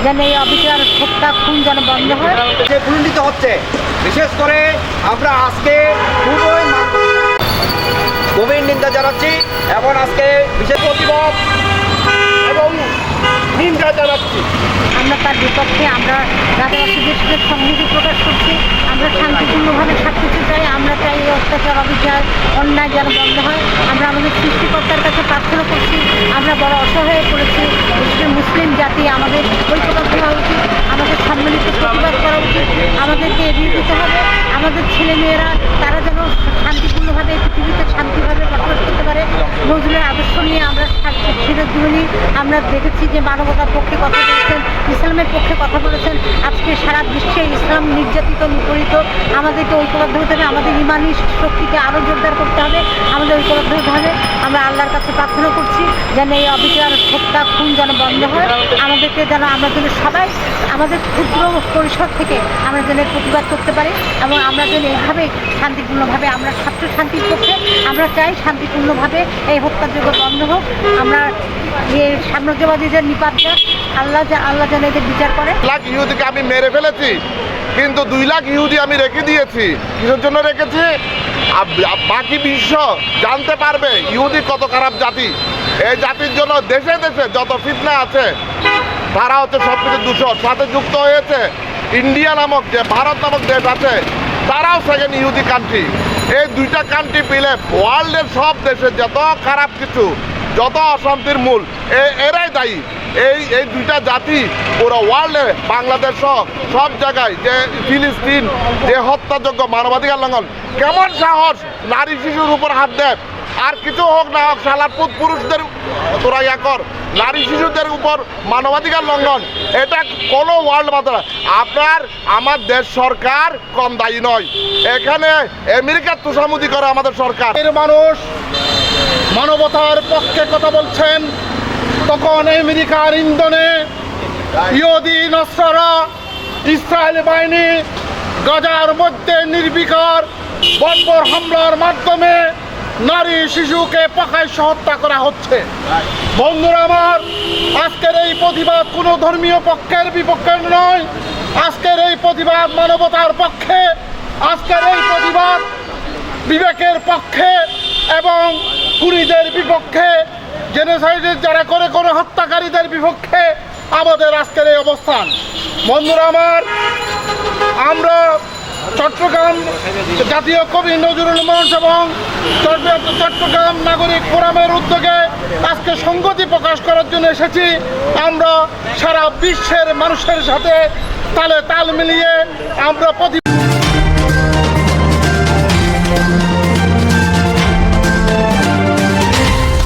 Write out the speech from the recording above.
যেন এই অবিচার হত্যা খুন যেন বন্ধ হয়। যে পুনর্লিত হচ্ছে, বিশেষ করে আমরা আজকে খুবই গভীর নিন্দা জানাচ্ছি এবং আজকে বিশেষ প্রতিবাদ এবং নিন্দা জানাচ্ছি। আমরা তার বিপক্ষে আমরা রাজ্যবাসীদের সাথে সংহতি প্রকাশ করছি। আমরা শান্তিপূর্ণভাবে থাকতে চাই। আমরা চাই এই অত্যাচার অবিচার অন্যায় যেন বন্ধ হয়। আমরা আমাদের সৃষ্টিকর্তার কাছে প্রার্থনা করছি। আমরা বড় অসহায় পড়েছি। বিশেষ মুসলিম জাতি আমাদের ঐক্যবদ্ধ হওয়া উচিত, আমাদের সম্মিলিত প্রতিবাদ করা উচিত, আমাদেরকে এগিয়ে দিতে হবে। আমাদের ছেলেমেয়েরা তারা যেন শান্তিপূর্ণভাবে এই পৃথিবীতে শান্তিভাবে বসবাস করতে পারে। নজরুলের আদর্শ নিয়ে আমরা চিরজীবনী আমরা দেখেছি যে মানবতার পক্ষে কথা বলেছেন, ইসলামের পক্ষে কথা বলেছেন। আজকে সারা বিশ্বে ইসলাম নির্যাতিত নিপীড়িত। আমাদেরকে ঐক্যবদ্ধ হতে হবে, আমাদের ইমানি শক্তিকে আরও জোরদার করতে হবে, আমাদের ঐক্যবদ্ধ হতে হবে। আমরা আল্লাহর কাছে প্রার্থনা করছি যেন এই অবিচার হত্যা খুন যেন বন্ধ হয়। আমাদেরকে যেন আমরা যেন সবাই আমাদের ক্ষুদ্র পরিসর থেকে আমরা যেন প্রতিবাদ করতে পারি এবং আমরা যেন এইভাবে শান্তিপূর্ণভাবে আমরা ছাত্র শান্তির পক্ষে আমরা চাই শান্তিপূর্ণভাবে এই হত্যাযোগ্য বন্ধ হোক। আমরা সাম্রাজ্যবাদীদের নিপাত যাক, আল্লাহ যেন এদের বিচার করে। লাখ ইহুদিকে আমি মেরে ফেলেছি, কিন্তু 2 লাখ ইহুদি আমি রেখে দিয়েছি। কিসের জন্য রেখেছি? বাকি বিশ্ব জানতে পারবে ইহুদি কত খারাপ জাতি। এই জাতির জন্য দেশে দেশে যত ফিতনা আছে তারা হচ্ছে সব কিছু দূষণ সাথে যুক্ত হয়েছে। ইন্ডিয়া নামক যে ভারত নামক দেশ আছে তারাও সেকেন্ড ইহুদি কান্ট্রি। এই 2টা কান্ট্রি মিলে ওয়ার্ল্ডের সব দেশে যত খারাপ কিছু, যত অশান্তির মূল এরাই দায়ী। এই 2টা জাতি পুরো ওয়ার্ল্ডে, বাংলাদেশ সব জায়গায় যে ফিলিস্তিন যে হত্যাযোগ্য মানবাধিকার লঙ্ঘন, কেমন সাহস নারী শিশুর উপর হাত দেয়। আর কিছু হোক না হোক শালার পুরুষদের তোরা কর, নারী শিশুদের উপর মানবাধিকার লঙ্ঘন, এটা কোনো ওয়ার্ল্ড মাত্রা। আমার দেশ সরকার কম দায়ী নয়। এখানে আমেরিকার তোষামোদি করে আমাদের সরকার। মানুষ মানবতার পক্ষে কথা বলছেন, তখন আমেরিকার ইন্ধনে ইহুদি নসরা ইসরায়েল বাহিনী গাজার মধ্যে নির্বিকার বর্বর হামলার মাধ্যমে নারী শিশুকে পাখায় হত্যা করা হচ্ছে। বন্ধুরা আমার, আজকের এই প্রতিবাদ কোনো ধর্মীয় পক্ষের বিপক্ষে নয়। আজকের এই প্রতিবাদ মানবতার পক্ষে। আজকের এই প্রতিবাদ বিবেকের পক্ষে এবং খুনিদের বিপক্ষে, জেনোসাইডের যারা করে কোনো হত্যাকারীদের বিপক্ষে আমাদের আজকের এই অবস্থান। বন্ধুরা আমার, আমরা চট্টগ্রাম জাতীয় কবি নজরুল মঞ্চ এবং চট্টগ্রাম নাগরিক ফোরামের উদ্যোগে আজকে সংগতি প্রকাশ করার জন্য এসেছি। আমরা সারা বিশ্বের মানুষের সাথে তালে তাল মিলিয়ে আমরা